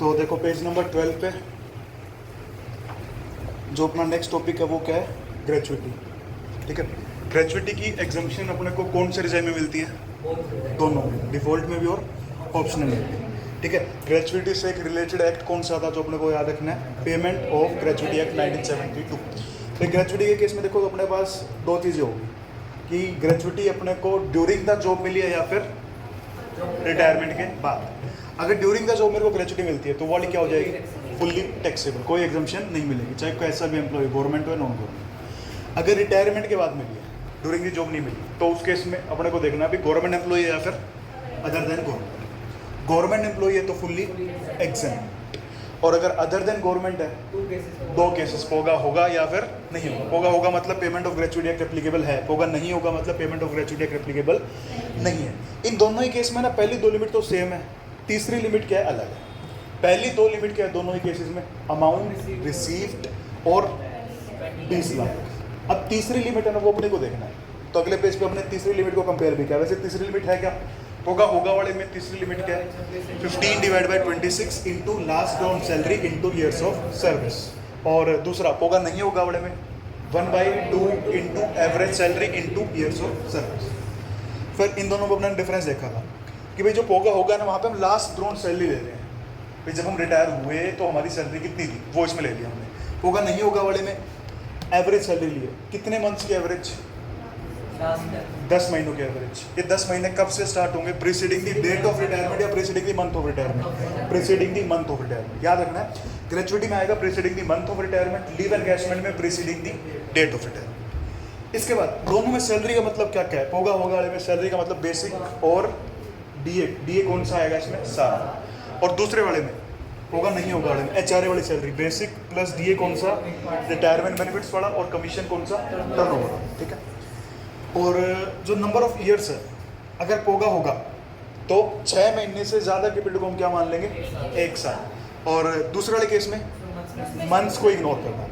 तो देखो page number 12 पे जो अपना नेक्स्ट टॉपिक है वो क्या है, ग्रेचुइटी। ठीक है, ग्रेचुइटी की एग्जामिशन अपने को कौन से रिजाइम में मिलती है? दोनों में, डिफॉल्ट में भी और ऑप्शनल में भी। ठीक है, ग्रेचुइटी से एक रिलेटेड एक्ट कौन सा था जो अपने को याद रखना है? Payment of gratuity act 1972। तो ग्रेचुइटी के केस में देखो अपने पास दो चीज़ें होगी कि ग्रेचुइटी अपने को ड्यूरिंग द जॉब मिली है या फिर रिटायरमेंट के बाद। अगर ड्यूरिंग द जॉब मेरे को ग्रेचुइटी मिलती है तो वाली क्या हो जाएगी? फुल्ली टैक्सेबल, कोई एग्जम्पशन नहीं मिलेगी, चाहे कैसा भी एम्प्लॉय, गवर्नमेंट हो या नॉन गवर्नमेंट। अगर रिटायरमेंट के बाद मिली है, ड्यूरिंग द जॉब नहीं मिली, तो उस केस में अपने को देखना है गवर्नमेंट एम्प्लॉय है या फिर other than government. Government employee है तो फुल्ली एग्जेम्प्ट, और अगर अदर देन गवर्नमेंट है दो केसेस, पोगा होगा या फिर नहीं होगा। पोगा होगा मतलब payment of gratuity act applicable है, पोगा नहीं होगा मतलब payment of gratuity act applicable नहीं है। इन दोनों ही केस में ना पहली दो लिमिट तो सेम है, तीसरी लिमिट क्या है? अलग है। पहली दो लिमिट क्या है दोनों ही केसेस में? अमाउंट रिसीव्ड और 20 लाख। अब तीसरी लिमिट है ना वो अपने को देखना है, तो अगले पेज पे अपने तीसरी लिमिट को कंपेयर भी किया। वैसे तीसरी लिमिट है क्या? होगा होगा वाले में तीसरी लिमिट क्या है? 15 divide by 26 into last ground salary into years of service. और दूसरा होगा नहीं होगा वाले में 1/2 into average salary into years of service. फिर इन दोनों में अपने डिफरेंस देखा था कि भाई जो पोगा होगा ना वहाँ पे हम लास्ट ग्राउंड सैलरी ले रहे हैं, भाई जब हम रिटायर हुए तो हमारी सैलरी कितनी थी वो इसमें ले लिया हमने। पोगा नहीं होगा वाले में एवरेज सैलरी लिए, कितने मंथ्स की एवरेज? 10 महीनों के एवरेज। ये 10 महीने कब से स्टार्ट होंगे? Preceding the date of retirement या preceding the month of retirement? Preceding the month of retirement. याद रखना है, ग्रेचुइटी में आएगा preceding the month of retirement, leave encashment में preceding the date of retirement. इसके बाद दोनों में सैलरी का मतलब क्या क्या है? होगा होगा वाले में सैलरी का मतलब बेसिक और डीए। डीए कौन सा आएगा इसमें? सारा। और दूसरे वाले में होगा नहीं होगा वाले में एचआरए वाली सैलरी, बेसिक प्लस डीए कौन सा? रिटायरमेंट बेनिफिट्स वाला, और कमीशन कौन सा? टर्नओवर। ठीक है, और जो नंबर ऑफ ईयर्स है, अगर पोगा होगा तो 6 महीने से ज़्यादा के पीरियड को हम क्या मान लेंगे? 1 साल। और दूसरे वाले केस में मंथ्स को इग्नोर करना।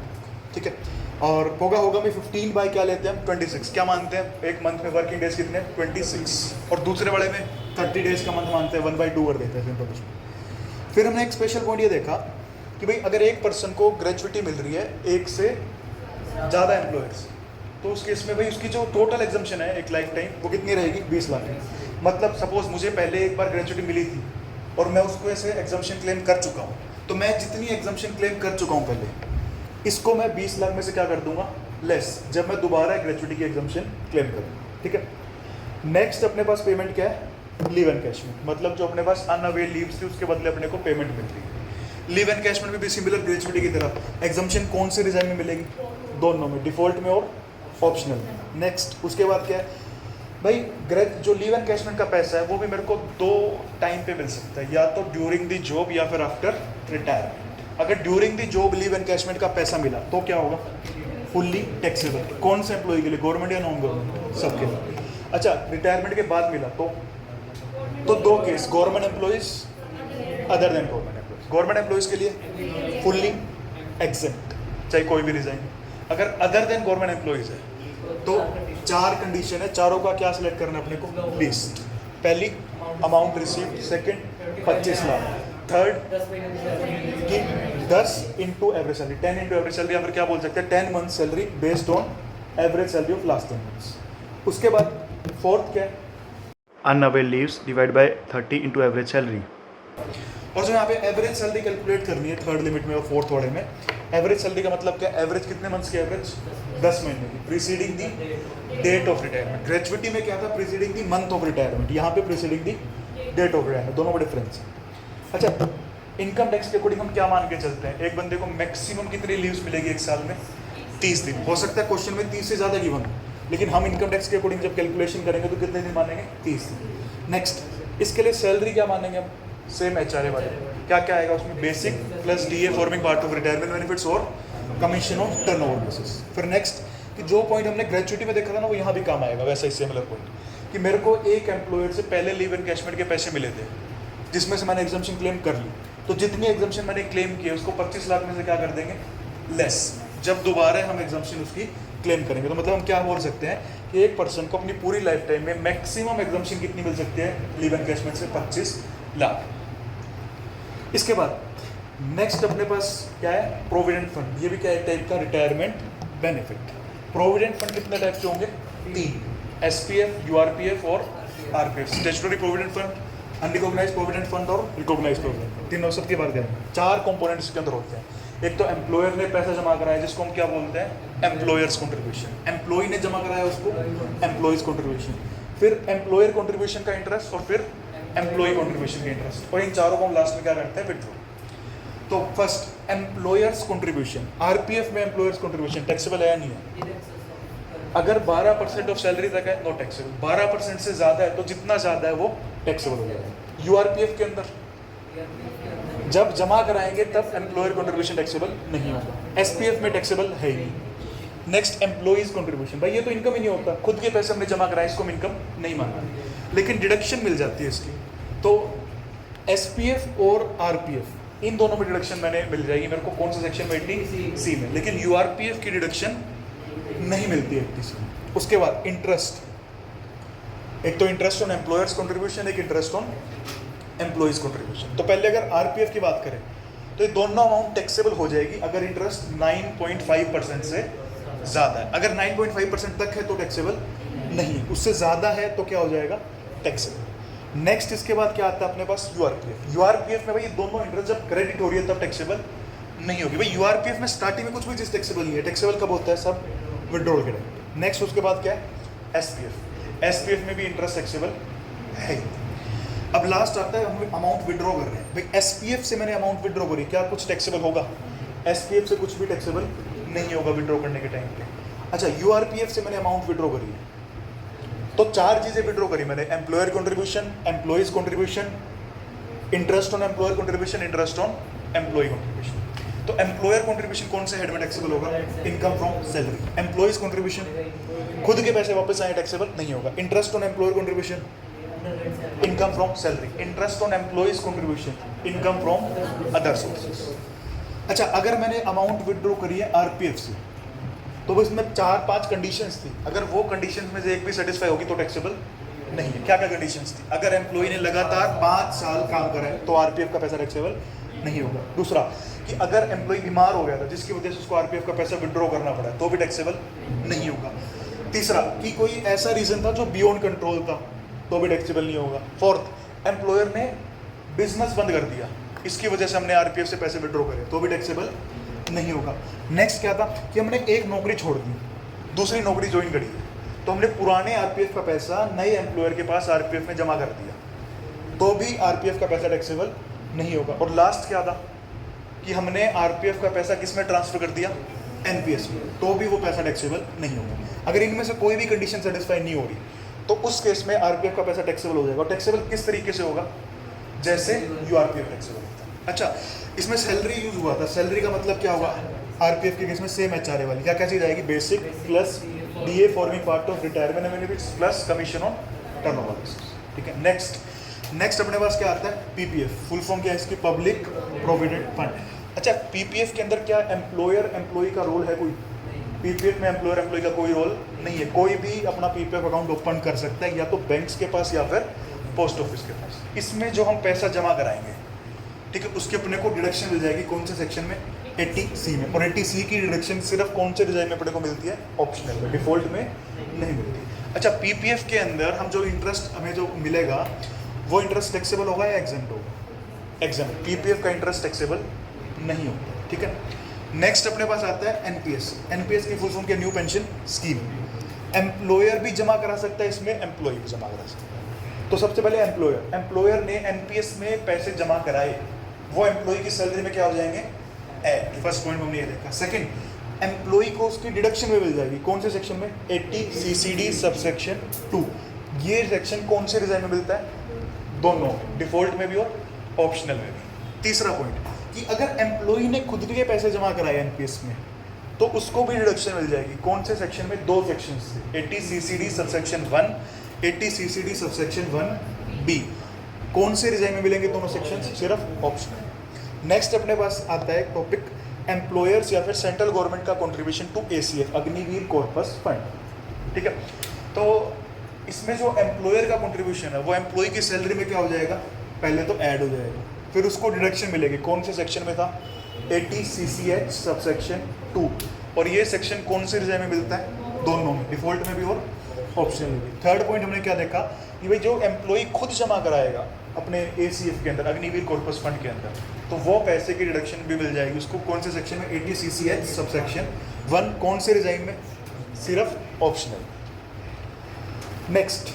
ठीक है, और पोगा होगा में 15 बाई क्या लेते हैं हम? 26। क्या मानते हैं? एक मंथ में वर्किंग डेज कितने? 26। और दूसरे वाले में 30 डेज का मंथ मानते हैं, 1/2 कर देते हैं सिंपल उसमें। फिर हमने एक स्पेशल पॉइंट ये देखा कि भाई अगर एक पर्सन को ग्रेचुइटी मिल रही है एक से ज़्यादा एम्प्लॉयर्स, तो उस केस में भाई उसकी जो टोटल एग्जम्पशन है एक लाइफ टाइम वो कितनी रहेगी? 20 लाख। मतलब सपोज मुझे पहले एक बार ग्रेचुइटी मिली थी और मैं उसको ऐसे एग्जम्पशन क्लेम कर चुका हूँ, तो मैं जितनी एग्जम्पशन क्लेम कर चुका हूँ पहले, इसको मैं 20 लाख में से क्या कर दूंगा? लेस, जब मैं दोबारा ग्रेचुइटी की एग्जम्पशन क्लेम करूँ। ठीक है, नेक्स्ट अपने पास पेमेंट क्या है? Leave encashment. मतलब जो अपने पास अनअवेल्ड लीव्स थी उसके बदले अपने को पेमेंट मिल रही है। लीव एनकैशमेंट में भी सिमिलर ग्रेचुइटी की तरह एग्जम्पशन कौन से रिजाइम में मिलेगी? दोनों में, डिफॉल्ट में और ऑप्शनल में। नेक्स्ट उसके बाद क्या है भाई? जो लीव एनकैशमेंट का पैसा है वो भी मेरे को 2 टाइम पे मिल सकता है, या तो ड्यूरिंग द जॉब या फिर आफ्टर रिटायरमेंट। अगर during the job leave encashment का पैसा मिला तो क्या होगा? Fully taxable. कौन से एम्प्लॉय के लिए? गवर्नमेंट या नॉन गवर्नमेंट? सबके लिए। अच्छा, रिटायरमेंट के बाद मिला तो 2 case, government employees, other than government employees. Government employees के लिए फुल्ली एग्जेम्प्ट, चाहे कोई भी रिजाइन। अगर अदर देन गवर्नमेंट एम्प्लॉयज है तो 4 कंडीशन है, चारों का क्या सिलेक्ट करना है अपने को? लिस्ट। पहली amount received, second 25 lakh, third कि 10 into average salary, 10 into average salary, या फिर क्या बोल सकते हैं 10 month salary based on average salary of last 10 months. उसके बाद फोर्थ क्या है? Unavailed leaves divide by 30 into average salary. और जो यहाँ पे एवरेज सैलरी कैलकुलेट करनी है थर्ड लिमिट में और फोर्थ वाले में, एवरेज सैलरी का मतलब क्या? एवरेज कितने मंथ्स की? एवरेज 10 महीने की, preceding the date of retirement. Gratuity में क्या था? Preceding the month of retirement, यहाँ पे preceding the date of retirement, दोनों में डिफरेंस है। अच्छा, इनकम टैक्स के अकॉर्डिंग हम क्या मान के चलते हैं? एक बंदे को मैक्सिमम कितनी लीव्स मिलेगी एक साल में? 30 दिन। हो सकता है क्वेश्चन में 30 से ज़्यादा गिवन हो, लेकिन हम इनकम टैक्स के अकॉर्डिंग जब कैलकुलेशन करेंगे तो कितने दिन मानेंगे? 30 दिन। नेक्स्ट, इसके लिए सैलरी क्या मानेंगे हम? सेम एचआरए वाले। क्या क्या आएगा उसमें? Basic plus DA forming part of retirement benefits और कमीशन ऑफ टर्नओवर बेसिस। फिर नेक्स्ट कि जो पॉइंट हमने ग्रेचुइटी में देखा था ना वो यहाँ भी काम आएगा, वैसा ही सिमिलर पॉइंट कि मेरे को एक एम्प्लॉयर से पहले लीव एनकैशमेंट के पैसे मिले थे जिसमें से मैंने एग्जम्पशन क्लेम कर ली, तो जितनी एग्जम्पशन मैंने क्लेम की है उसको 25 लाख में से क्या कर देंगे? लेस। जब दोबारा हम एग्जम्पशन उसकी क्लेम करेंगे तो मतलब हम क्या बोल सकते हैं कि एक पर्सन को अपनी पूरी लाइफ टाइम में मैक्सिमम एग्जम्पशन कितनी मिल सकती है लीव एनकैशमेंट से? 25 लाख। इसके बाद नेक्स्ट अपने पास क्या है, प्रोविडेंट फंड। ये भी क्या है, टाइप का रिटायरमेंट बेनिफिट। प्रोविडेंट फंड कितने टाइप के होंगे, 3, एसपीएफ, यूआरपीएफ और RPF. Statutory provident fund, unrecognised provident fund और रिकॉग्नाइज्ड प्रोविडेंट फंड, तीनों सबकी बात करें। 4 कंपोनेंट्स इसके अंदर होते हैं। एक तो एम्प्लॉयर ने पैसा जमा कराया जिसको हम क्या बोलते हैं, एम्प्लॉयर्स कंट्रीब्यूशन। एम्प्लॉय ने जमा कराया उसको एम्प्लॉयज कंट्रीब्यूशन, फिर एम्प्लॉयर कंट्रीब्यूशन का इंटरेस्ट और फिर एम्प्लॉय कंट्रीब्यूशन का इंटरेस्ट, और इन चारों को हम लास्ट में क्या करते हैं, विड्रॉ। तो फर्स्ट एम्प्लॉयर्स कंट्रीब्यूशन, आरपीएफ में एम्प्लॉयर्स कंट्रीब्यूशन टैक्सेबल है या नहीं है? अगर 12% ऑफ सैलरी तक है नो टैक्सेबल, 12% से ज्यादा है तो जितना ज्यादा है वो टैक्सेबल हो जाएगा। यूआरपीएफ के अंदर जब जमा कराएंगे तब एम्प्लॉयर कंट्रीब्यूशन टैक्सेबल नहीं होगा। एसपीएफ में टैक्सेबल है ही नहीं। नेक्स्ट एम्प्लॉइज कंट्रीब्यूशन, भाई ये तो इनकम ही नहीं होता, खुद के पैसे हमने जमा कराए, इसको हम इनकम नहीं माना, लेकिन डिडक्शन मिल जाती है इसकी। तो एसपीएफ और आरपीएफ इन दोनों में डिडक्शन मैंने मिल जाएगी मेरे को, कौन सा सेक्शन में, 80C में, लेकिन यूआरपीएफ की डिडक्शन नहीं मिलती है 80C में। उसके बाद इंटरेस्ट, एक तो इंटरेस्ट ऑन एम्प्लॉयर्स कंट्रीब्यूशन, एक इंटरेस्ट ऑन एम्प्लॉइज कंट्रीब्यूशन। तो पहले अगर आरपीएफ की बात करें तो ये दोनों अमाउंट टैक्सेबल हो जाएगी अगर इंटरेस्ट 9.5% से ज़्यादा है। अगर 9.5% तक है तो टैक्सेबल नहीं, उससे ज़्यादा है तो क्या हो जाएगा, टैक्सेबल। नेक्स्ट इसके बाद क्या आता है अपने पास, यूआरपीएफ। यूआरपीएफ में भाई दोनों इंटरेस्ट जब क्रेडिट हो रही है तब टैक्सेबल नहीं होगी। भाई यूआरपीएफ में स्टार्टिंग में कुछ भी चीज़ टैक्सेबल नहीं है, टैक्सेबल कब होता है, सब विड्रॉल के टाइम। नेक्स्ट उसके बाद क्या है, एसपीएफ। एसपीएफ में भी इंटरेस्ट टैक्सेबल है। अब लास्ट आता है हम अमाउंट विड्रॉ कर रहे हैं, भाई एसपीएफ से मैंने अमाउंट विड्रॉ करी, क्या कुछ टैक्सेबल होगा? एसपीएफ से कुछ भी टैक्सेबल नहीं होगा विड्रॉ करने के टाइम पे। अच्छा, यूआरपीएफ से मैंने अमाउंट विड्रॉ करी है तो 4 चीज़ें विड्रॉ करी मैंने, employer contribution, employees contribution, interest on employer contribution, interest on employee contribution. तो एम्प्लॉयर कंट्रीब्यूशन कौन से हेड में टैक्सेबल होगा, income from salary. Employees contribution खुद के पैसे वापस आए टैक्सेबल नहीं होगा। Interest on employer contribution, income from salary. Interest on employees contribution, income from other sources. अच्छा, अगर मैंने अमाउंट विड्रॉ करी है आरपीएफ से तो इसमें 4-5 कंडीशंस थी, अगर वो कंडीशंस में से एक भी सेटिस्फाई होगी तो टैक्सेबल नहीं है। क्या क्या कंडीशंस थी? अगर एम्प्लॉय ने लगातार 5 साल काम करा है तो आरपीएफ का पैसा टैक्सेबल नहीं होगा। दूसरा कि अगर एम्प्लॉय बीमार हो गया था जिसकी वजह से उसको आरपीएफ का पैसा विड्रॉ करना पड़ा तो भी टैक्सेबल नहीं होगा। तीसरा कि कोई ऐसा रीजन था जो बियॉन्ड कंट्रोल था तो भी टैक्सेबल नहीं होगा। फोर्थ, एम्प्लॉयर ने बिजनेस बंद कर दिया, इसकी वजह से हमने आरपीएफ से पैसे विड्रॉ करे तो भी टैक्सेबल नहीं होगा। नेक्स्ट क्या था कि हमने एक नौकरी छोड़ दी, दूसरी नौकरी ज्वाइन करी है तो हमने पुराने आरपीएफ का पैसा नए एम्प्लॉयर के पास आरपीएफ में जमा कर दिया तो भी आरपीएफ का पैसा टैक्सेबल नहीं होगा। और लास्ट क्या था कि हमने आरपीएफ का पैसा किस में ट्रांसफर कर दिया, एनपीएस में, तो भी वो पैसा टैक्सेबल नहीं होगा। अगर इनमें से कोई भी कंडीशन सेटिस्फाई नहीं हो रही तो उस केस में आरपीएफ का पैसा टैक्सेबल हो जाएगा। और टैक्सेबल किस तरीके से होगा, जैसे यूआरपीएफ टैक्सेबल होता है। अच्छा, इसमें सैलरी यूज हुआ था, सैलरी का मतलब क्या होगा, आरपीएफ के केस में सेम एचआरए वाली क्या क्या चीज आएगी, basic plus DA forming part of retirement benefits plus commission on turnover. ठीक है। नेक्स्ट अपने पास क्या आता है, पीपीएफ। फुल फॉर्म क्या है इसकी, पब्लिक प्रोविडेंट फंड। अच्छा, पीपीएफ के अंदर क्या एम्प्लॉयर एम्प्लॉय का रोल है कोई? पीपीएफ में एम्प्लॉयर एम्प्लॉय का कोई रोल नहीं है। कोई भी अपना पीपीएफ अकाउंट ओपन कर सकता है, या तो बैंक्स के पास या फिर पोस्ट ऑफिस के पास। इसमें जो हम पैसा जमा कराएंगे, ठीक है, उसके अपने को डिडक्शन मिल जाएगी कौन से सेक्शन में, 80C में। और 80C की डिडक्शन सिर्फ कौन से डिजाइन में अपने को मिलती है, ऑप्शनल में, डिफॉल्ट में नहीं मिलती। अच्छा, पीपीएफ के अंदर हम जो इंटरेस्ट हमें जो मिलेगा वो इंटरेस्ट टैक्सेबल होगा या एग्जेम्प्ट होगा, एग्जेम्प्ट। पीपीएफ का इंटरेस्ट टैक्सेबल नहीं होता। ठीक है। नेक्स्ट अपने पास आता है एनपीएस। एनपीएस की फुल फॉर्म क्या, न्यू पेंशन स्कीम। एम्प्लॉयर भी जमा करा सकता है इसमें, एम्प्लॉय भी जमा करा सकता है। तो सबसे पहले एम्प्लॉयर ने एनपीएस में पैसे जमा कराए, वो एम्प्लॉय की सैलरी में क्या हो जाएंगे, ऐड। फर्स्ट पॉइंट हमने ये देखा। सेकंड, एम्प्लॉय को उसकी डिडक्शन में मिल जाएगी कौन से सेक्शन में, 80CCD सबसेक्शन 2। ये सेक्शन कौन से डिजाइन में मिलता है, दोनों, डिफॉल्ट में भी और ऑप्शनल में भी। तीसरा पॉइंट कि अगर एम्प्लॉय ने खुद के पैसे जमा कराए एनपीएस में तो उसको भी डिडक्शन मिल जाएगी कौन से सेक्शन में, 2 सेक्शन से, 80CCD subsection 1, 80CCD subsection 1B। कौन से डिजाइन में मिलेंगे दोनों सेक्शन, सिर्फ ऑप्शनल। नेक्स्ट अपने पास आता है टॉपिक एम्प्लॉयर्स या फिर सेंट्रल गवर्नमेंट का contribution to ACF, Agniveer corpus fund. ठीक है। तो इसमें जो एम्प्लॉयर का कंट्रीब्यूशन है वो एम्प्लॉय की सैलरी में क्या हो जाएगा, पहले तो ऐड हो जाएगा, फिर उसको डिडक्शन मिलेगी, कौन से सेक्शन में था, 80 CCH सबसेक्शन 2। और ये सेक्शन कौन से रिजाइम में मिलता है, दोनों में, डिफॉल्ट में भी और ऑप्शनल में भी। थर्ड पॉइंट हमने क्या देखा कि भाई जो एम्प्लॉय खुद जमा कराएगा अपने ACF के अंदर, अग्निवीर कॉर्पस फंड के अंदर, तो वो पैसे की डिडक्शन भी मिल जाएगी उसको, कौन से सेक्शन में, 80 CCH सबसेक्शन 1। कौन से रिजाइम में, सिर्फ ऑप्शनल। नेक्स्ट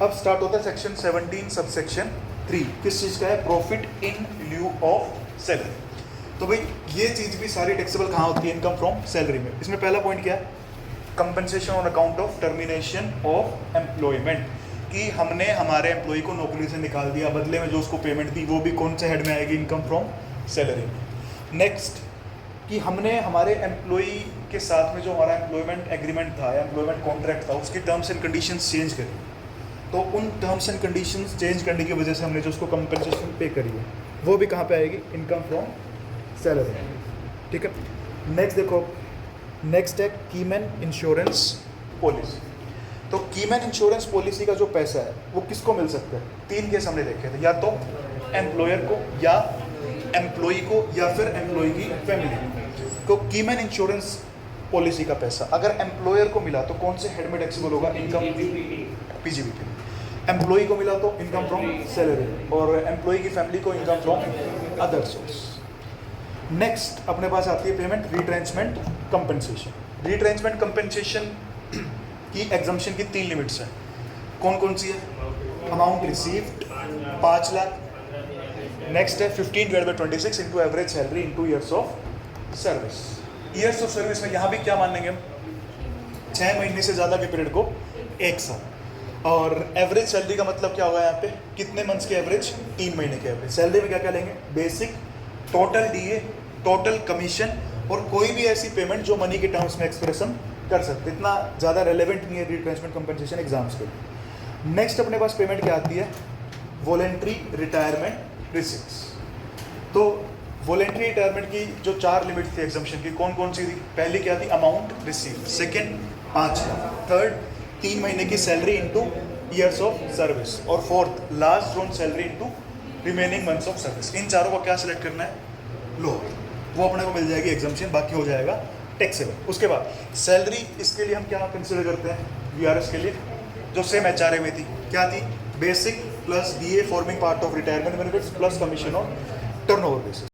अब स्टार्ट होता है सेक्शन 17 सबसेक्शन 3। किस चीज़ का है, profit in lieu of salary. तो भाई ये चीज़ भी सारी टैक्सेबल कहाँ होती है, इनकम फ्रॉम सैलरी में। इसमें पहला पॉइंट क्या है, compensation on account of termination of employment, कि हमने हमारे एम्प्लॉय को नौकरी से निकाल दिया, बदले में जो उसको पेमेंट दी वो भी कौन से हेड में आएगी, इनकम फ्रॉम सैलरी में। नेक्स्ट कि हमने हमारे एम्प्लॉय के साथ में जो हमारा एम्प्लॉयमेंट एग्रीमेंट था या एम्प्लॉयमेंट कॉन्ट्रैक्ट था, उसकी टर्म्स एंड कंडीशंस चेंज करी, तो उन टर्म्स एंड कंडीशंस चेंज करने की वजह से हमने जो उसको कंपनसेशन पे करी है, वो भी कहाँ पे आएगी, इनकम फ्रॉम सैलरी। ठीक है, नेक्स्ट देखो, नेक्स्ट है कीमैन इंश्योरेंस पॉलिसी। तो कीमैन इंश्योरेंस पॉलिसी का जो पैसा है वो किसको मिल सकता है, 3 केस हमने देखे थे, या तो एम्प्लॉयर को, या एम्प्लॉय को, या फिर एम्प्लॉय की फैमिली। तो कीमैन इंश्योरेंस पॉलिसी का पैसा अगर एम्प्लॉयर को मिला तो कौन से हेड में टैक्सेबल होगा, इनकम PGBT। एम्प्लॉय को मिला तो इनकम फ्रॉम सैलरी, और एम्प्लॉय की फैमिली को income from other source. Next अपने पास आती है payment retrenchment compensation. Retrenchment compensation की एग्जम्पशन की 3 लिमिट्स हैं, कौन कौन सी है, अमाउंट रिसीव्ड 5 लाख, नेक्स्ट है 15/26 into average salary into years of service. Years of service में यहाँ भी क्या मान लेंगे हम, 6 महीने से ज़्यादा के पीरियड को 1 साल। और एवरेज सैलरी का मतलब क्या होगा यहाँ पे, कितने मंथ्स के एवरेज, 3 महीने के एवरेज। सैलरी में क्या क्या लेंगे, basic, total DA, total commission, और कोई भी ऐसी पेमेंट जो मनी के टर्म्स में एक्सप्रेशन कर सकते। इतना ज़्यादा रेलेवेंट नहीं है रिट्रेंचमेंट कंपनसेशन एग्जाम्स के लिए। नेक्स्ट अपने पास पेमेंट क्या आती है, वॉलेंट्री रिटायरमेंट रिसिप्ट्स। तो वॉलेंट्री रिटायरमेंट की जो 4 लिमिट थी एग्जाम्पशन की, कौन कौन सी थी, पहली क्या थी, amount receive, second 5 lakh, third 3 महीने की salary into years of service, और fourth last drawn salary into remaining months of service. इन चारों का क्या सिलेक्ट करना है, लोअर, वो अपने को मिल जाएगी एग्जाम्पशन, बाकी हो जाएगा टैक्सेबल। उसके बाद सैलरी, इसके लिए हम क्या कंसिडर करते हैं, VRS के लिए जो सेम HRA में थी, क्या थी, basic plus DA forming part of retirement benefits plus commission on turnover basis.